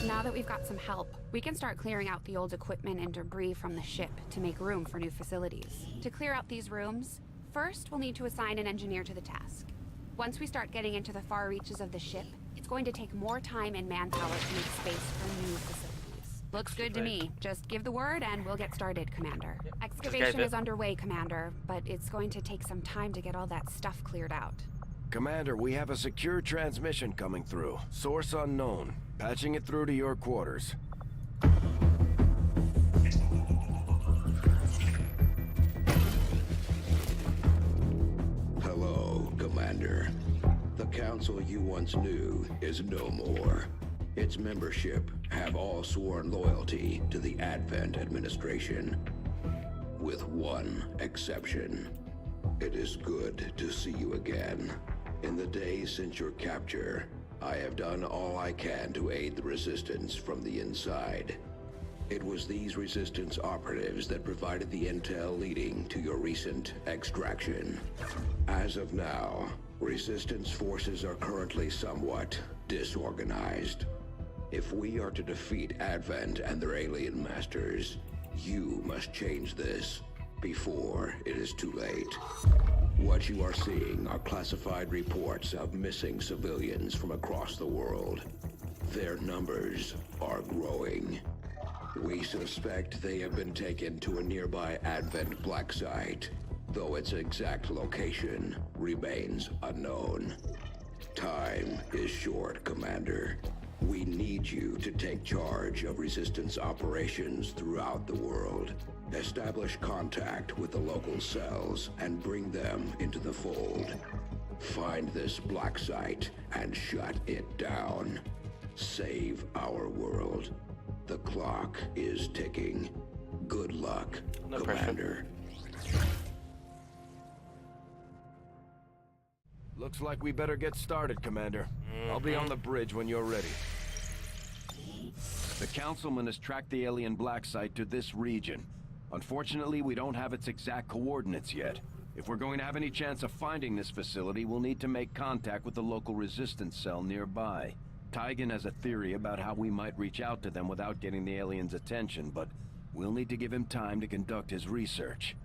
Now that we've got some help, we can start clearing out the old equipment and debris from the ship to make room for new facilities. To clear out these rooms, first we'll need to assign an engineer to the task. Once we start getting into the far reaches of the ship, it's going to take more time and manpower to make space for new facilities. Looks good to me. Just give the word and we'll get started, Commander. Excavation is underway, Commander, but it's going to take some time to get all that stuff cleared out. Commander, we have a secure transmission coming through. Source unknown. Patching it through to your quarters. Hello, Commander. The council you once knew is no more. Its membership have all sworn loyalty to the Advent administration. With one exception. It is good to see you again. In the days since your capture, I have done all I can to aid the Resistance from the inside. It was these Resistance operatives that provided the intel leading to your recent extraction. As of now, Resistance forces are currently somewhat disorganized. If we are to defeat Advent and their alien masters, you must change this before it is too late. What you are seeing are classified reports of missing civilians from across the world. Their numbers are growing. We suspect they have been taken to a nearby Advent black site, though its exact location remains unknown. Time is short, Commander. We need you to take charge of Resistance operations throughout the world. Establish contact with the local cells and bring them into the fold. Find this black site and shut it down. Save our world. The clock is ticking. Good luck, No Commander. pressure. Looks like we better get started, Commander. I'll be on the bridge when you're ready. The Councilman has tracked the alien black site to this region. Unfortunately, we don't have its exact coordinates yet. If we're going to have any chance of finding this facility, we'll need to make contact with the local Resistance cell nearby. Tygan has a theory about how we might reach out to them without getting the aliens' attention, but we'll need to give him time to conduct his research.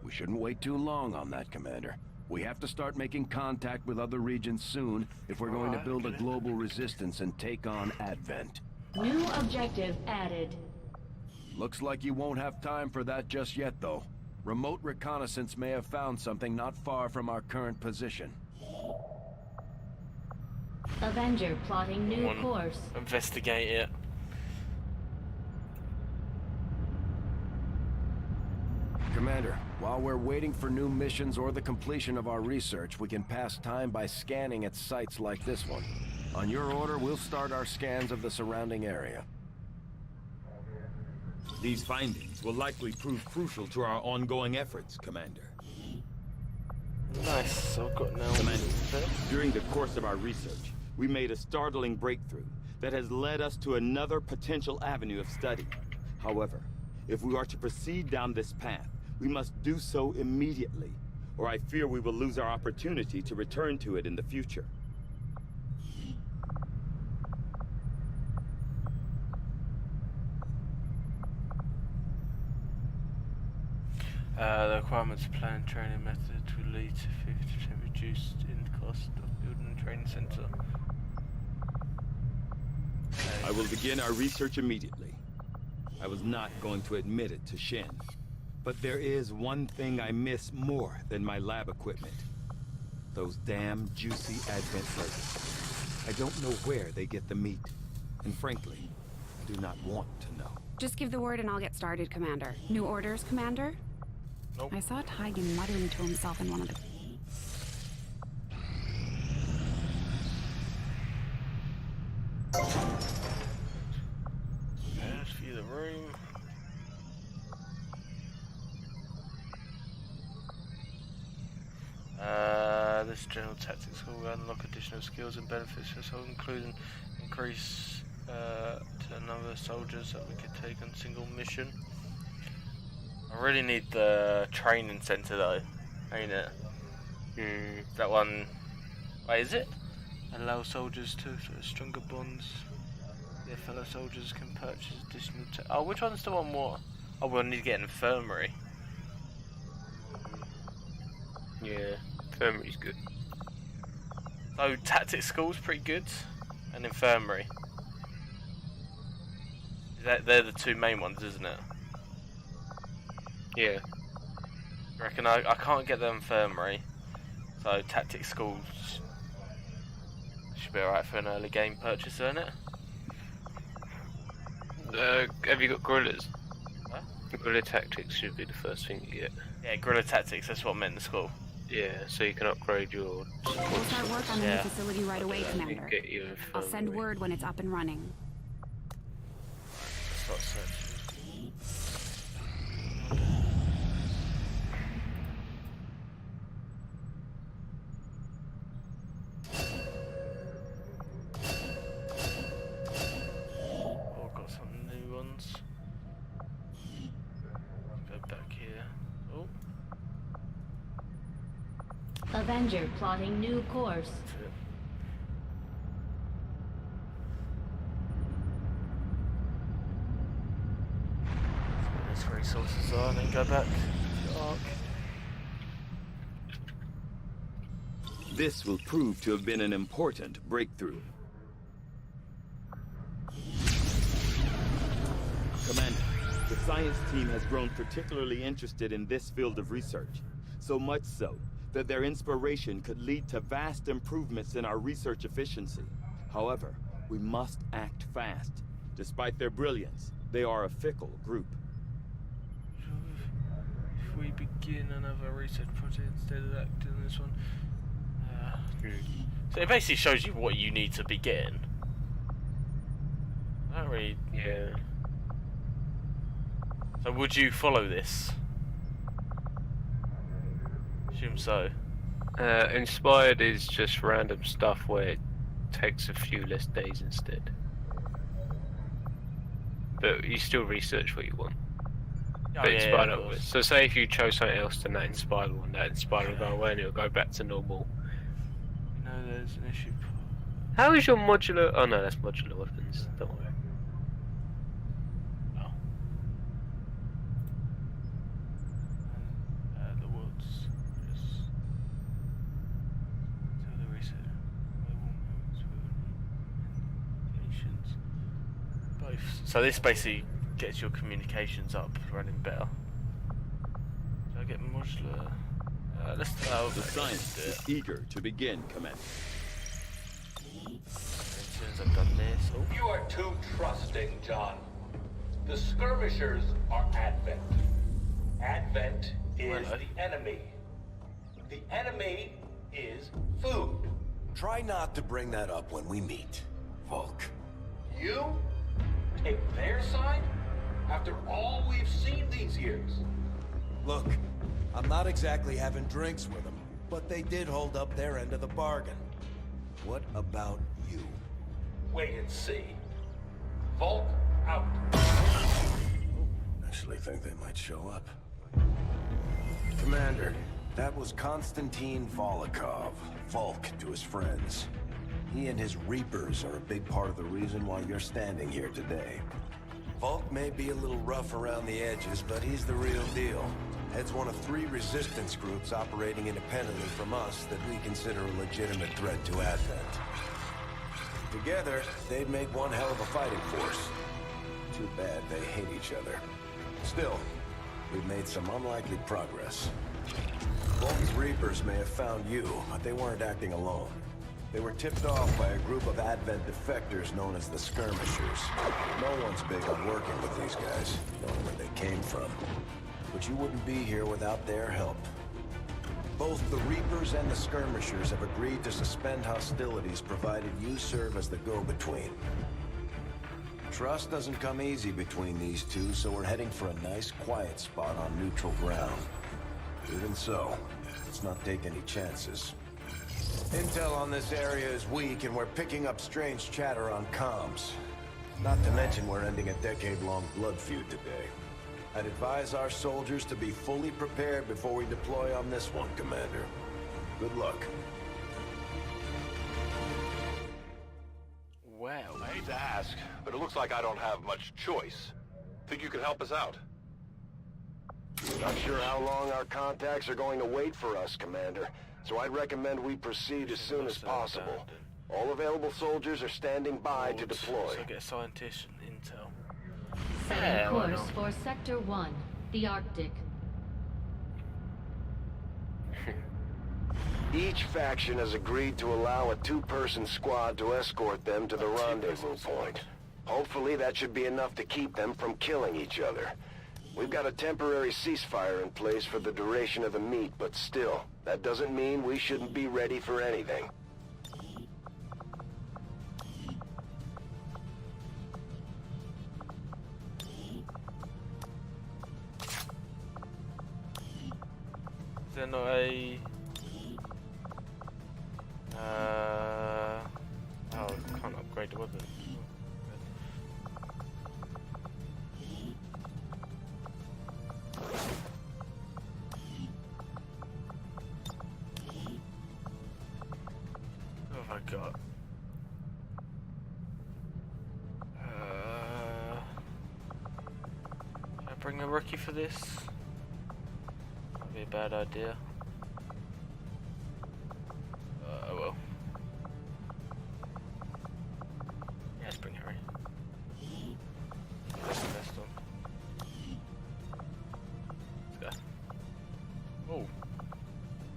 We shouldn't wait too long on that, Commander. We have to start making contact with other regions soon if we're going to build a global resistance and take on Advent. New objective added. Looks like you won't have time for that just yet, though. Remote reconnaissance may have found something not far from our current position. Avenger plotting new course. Investigate it. Commander, while we're waiting for new missions or the completion of our research, we can pass time by scanning at sites like this one. On your order, we'll start our scans of the surrounding area. These findings will likely prove crucial to our ongoing efforts, Commander. Nice, so I've got now. Commander, during the course of our research, we made a startling breakthrough that has led us to another potential avenue of study. However, if we are to proceed down this path, we must do so immediately, or I fear we will lose our opportunity to return to it in the future. The requirements of planned training methods will lead to 50% reduced in cost of building a training center. I will begin our research immediately. I was not going to admit it to Shen, but there is one thing I miss more than my lab equipment. Those damn juicy Advent burgers. I don't know where they get the meat, and frankly, I do not want to know. Just give the word and I'll get started, Commander. New orders, Commander? Nope. I saw Tygan muttering to himself in one of the... Let's view the room. This general tactics will unlock additional skills and benefits, so including increase to the number of soldiers that we could take on single mission. I really need the training center though, ain't it? That one. Wait, is it? Allow soldiers to sort of stronger bonds. Their fellow soldiers can purchase additional oh, which one's the one more? Oh, we'll need to get an infirmary. Yeah, infirmary's good. Oh, tactics school's pretty good. And infirmary. They're the two main ones, isn't it? Yeah. I reckon I can't get the infirmary. So tactics school should be alright for an early game purchase, isn't it? Have you got guerrillas? Huh? Guerrilla tactics should be the first thing you get. Yeah, guerrilla tactics, that's what I meant in the school. Yeah, so you can upgrade your support. We'll start work on the Yeah. new facility right away, You Commander. can get your I'll send infirmary. word when it's up and running. Let's start searching. Oh, I've got some new ones. Go back here. Oh, Avenger plotting new course. that's it. These resources are, and then go back to the Ark. This will prove to have been an important breakthrough. Commander, the science team has grown particularly interested in this field of research, so much so that their inspiration could lead to vast improvements in our research efficiency. However, we must act fast. Despite their brilliance, they are a fickle group. If we begin another research project instead of acting on this one. So it basically shows you what you need to be getting. I don't really. Yeah. So would you follow this? Assume so. Inspired is just random stuff where it takes a few less days instead. But you still research what you want. But inspired of onwards. course. So say if you chose something else than that inspired one, that inspired will go away and it'll go back to normal. You know there's an issue. How is your modular? Oh no, that's modular weapons. Don't worry. Oh. The woods. Yes. So the research. Both. So this basically gets your communications up, running better. So I get modular. Let's. Oh, The okay, science let's is do it. eager to begin, Commander. As soon as I've done this. Oh. You are too trusting, John. The skirmishers are Advent. Advent is Hello. the enemy. The enemy is food. Try not to bring that up when we meet, Volk. You take their side after all we've seen these years. Look, I'm not exactly having drinks with them, but they did hold up their end of the bargain. What about you? Wait and see. Volk out. Actually think they might show up. Commander, that was Konstantin Volokov, Volk to his friends. He and his Reapers are a big part of the reason why you're standing here today. Volk may be a little rough around the edges, but he's the real deal. Heads one of 3 resistance groups operating independently from us that we consider a legitimate threat to Advent. Together, they'd make one hell of a fighting force. Too bad they hate each other. Still, we've made some unlikely progress. Volk's Reapers may have found you, but they weren't acting alone. They were tipped off by a group of Advent defectors known as the Skirmishers. No one's big on working with these guys, knowing where they came from. But you wouldn't be here without their help. Both the Reapers and the Skirmishers have agreed to suspend hostilities provided you serve as the go-between. Trust doesn't come easy between these two, so we're heading for a nice, quiet spot on neutral ground. Even so, let's not take any chances. Intel on this area is weak, and we're picking up strange chatter on comms. Not to mention we're ending a decade-long blood feud today. I'd advise our soldiers to be fully prepared before we deploy on this one, Commander. Good luck. Well, hate to ask, but it looks like I don't have much choice. Think you could help us out? Not sure how long our contacts are going to wait for us, Commander, so I'd recommend we proceed as soon as possible. All available soldiers are standing by to deploy. So get scientist and intel. Setting course for Sector 1, the Arctic. Each faction has agreed to allow a two-person squad to escort them to the rendezvous point. Hopefully that should be enough to keep them from killing each other. We've got a temporary ceasefire in place for the duration of the meet, but still, that doesn't mean we shouldn't be ready for anything. Is there not a... Oh, I can't upgrade the weapon. What have I got? Should I bring a rookie for this? That'd be a bad idea. Oh well. Yeah, let's bring Harry. Let's invest on. Let's go. Oh.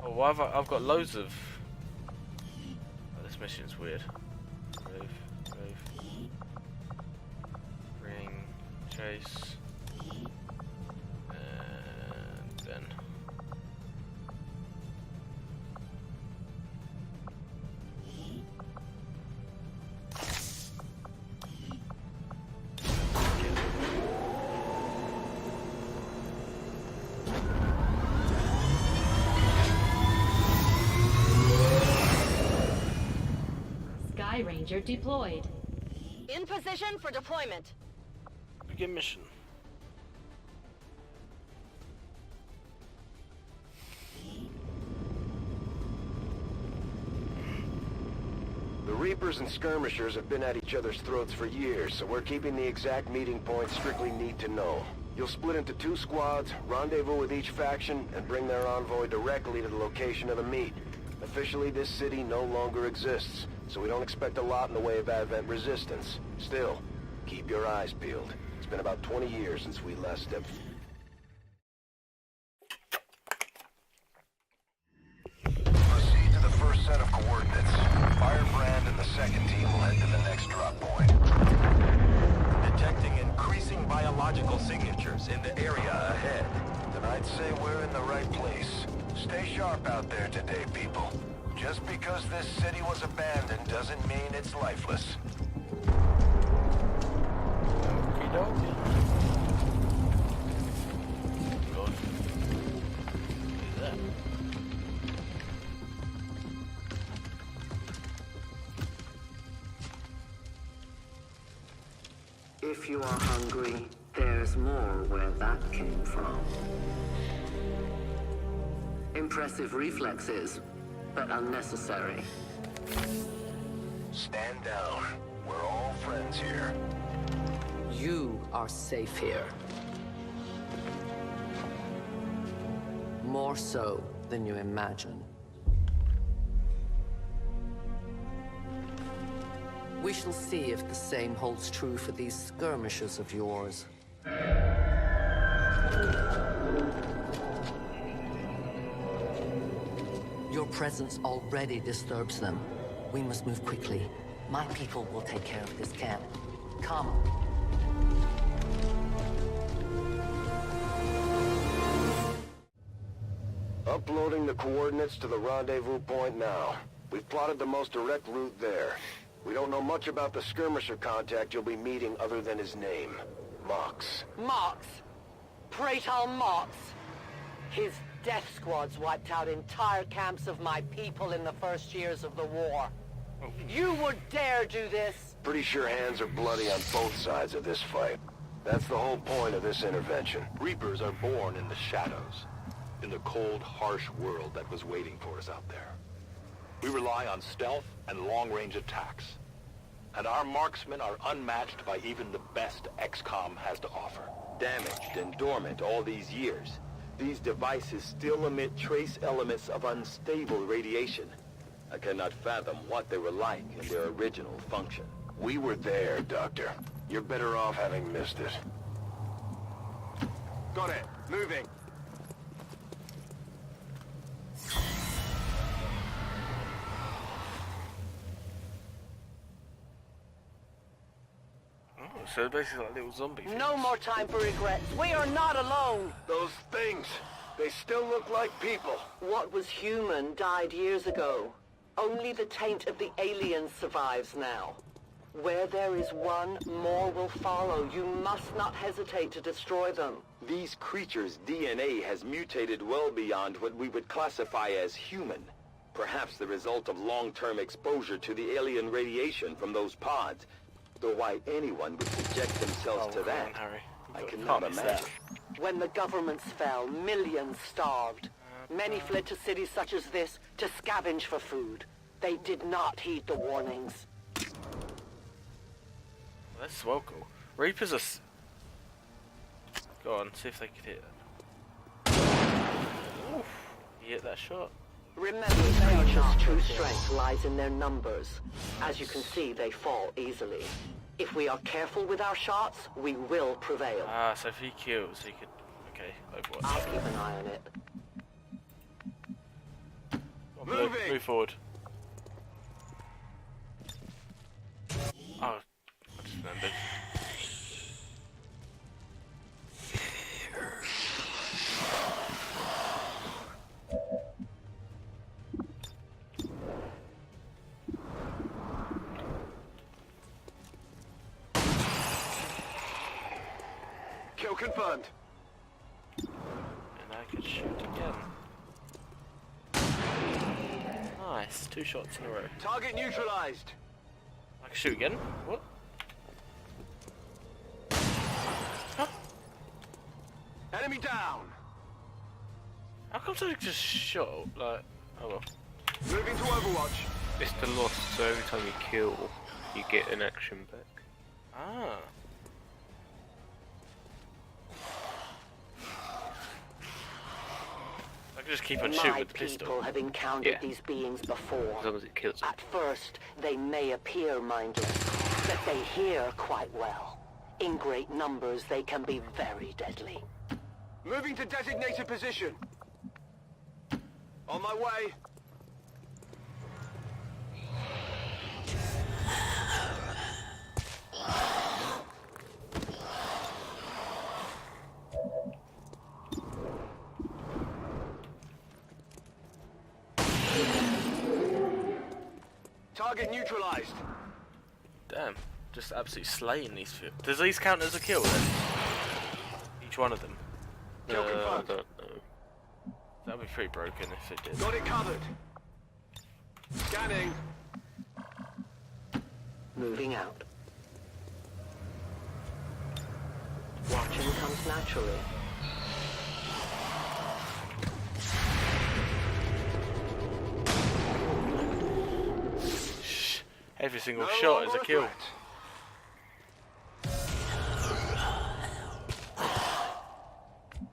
Oh, why have I've got loads of... Oh, this mission's weird. Move, move. Bring, chase. And then... Sky Ranger deployed. In position for deployment. Begin mission. The Reapers and Skirmishers have been at each other's throats for years, so we're keeping the exact meeting point strictly need to know. You'll split into two squads, rendezvous with each faction, and bring their envoy directly to the location of the meet. Officially, this city no longer exists, so we don't expect a lot in the way of Advent resistance. Still, keep your eyes peeled. It's been about 20 years since we last stepped... Proceed to the first set of coordinates. Firebrand and the second team will head to the next drop point. Detecting increasing biological signatures in the area ahead. Then I'd say we're in the right place. Stay sharp out there today, people. Just because this city was abandoned doesn't mean it's lifeless. Okey-dokey. God. Who's that? If you are hungry, there's more where that came from. Impressive reflexes, but unnecessary. Stand down. We're all friends here. You are safe here. More so than you imagine. We shall see if the same holds true for these skirmishers of yours. Your presence already disturbs them. We must move quickly. My people will take care of this camp. Come. Uploading the coordinates to the rendezvous point now. We've plotted the most direct route there. We don't know much about the skirmisher contact you'll be meeting other than his name. Mox. Mox. Praetor Mox. His death squads wiped out entire camps of my people in the first years of the war. You would dare do this? Pretty sure hands are bloody on both sides of this fight. That's the whole point of this intervention. Reapers are born in the shadows, in the cold, harsh world that was waiting for us out there. We rely on stealth and long-range attacks. and our marksmen are unmatched by even the best XCOM has to offer. Damaged and dormant all these years, these devices still emit trace elements of unstable radiation. I cannot fathom what they were like in their original function. We were there, Doctor. You're better off having missed it. Got it. Moving. So basically like little zombie things. No more time for regrets. We are not alone. Those things, they still look like people. What was human died years ago. Only the taint of the aliens survives now. Where there is one, more will follow. You must not hesitate to destroy them. These creatures' DNA has mutated well beyond what we would classify as human. Perhaps the result of long-term exposure to the alien radiation from those pods. Though why anyone would subject themselves to that, Harry. I cannot imagine. When the governments fell, millions starved. Many fled to cities such as this to scavenge for food. They did not heed the warnings. That's well cool. Reapers are... Go on, see if they could hit it. Oof, you hit that shot. Remember, creatures' true strength lies in their numbers. As you can see, they fall easily. If we are careful with our shots, we will prevail. Ah, so if he kills, he could... Okay, Overwatch. I'll keep an eye on it. Moving! Move forward. Oh, I just remembered. Kill confirmed. And I could shoot again. Nice, 2 shots in a row. Target neutralized. I can shoot again? What? Huh? Enemy down. How come I just shot? Like, oh well. Moving to Overwatch. It's the loss, so every time you kill, you get an action back. Ah. I can just keep on shooting with the pistol. My people have encountered Yeah. these beings before. As long as it kills them. At first, they may appear mindless, but they hear quite well. In great numbers, they can be very deadly. Moving to designated position. On my way. Target neutralized. Damn, just absolutely slaying these few. Does these count as a kill then? Each one of them? Kill I confirmed. don't know. That'd be pretty broken if it did. Got it covered. Scanning. Moving out. Watching comes naturally. Shh. Every single No shot is longer a kill. threat.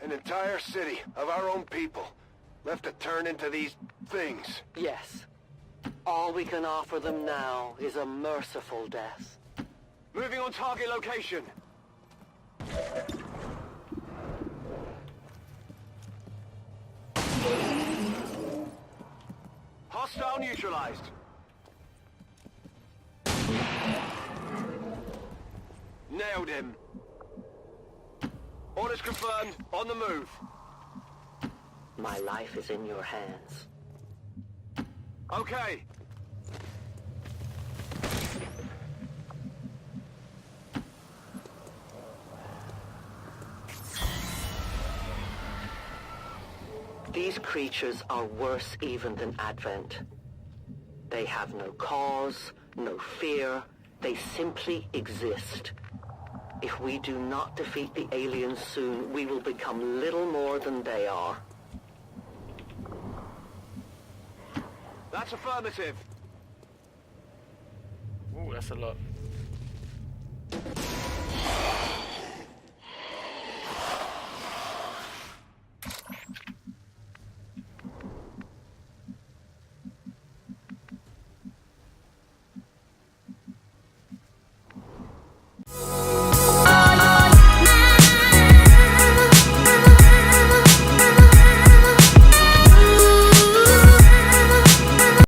An entire city of our own people left to turn into these things. Yes. All we can offer them now is a merciful death. Moving on target location. Hostile neutralized. Nailed him. Orders confirmed. On the move. My life is in your hands. Okay. These creatures are worse even than Advent. They have no cause, no fear. They simply exist. If we do not defeat the aliens soon, we will become little more than they are. That's affirmative. Ooh, that's a lot.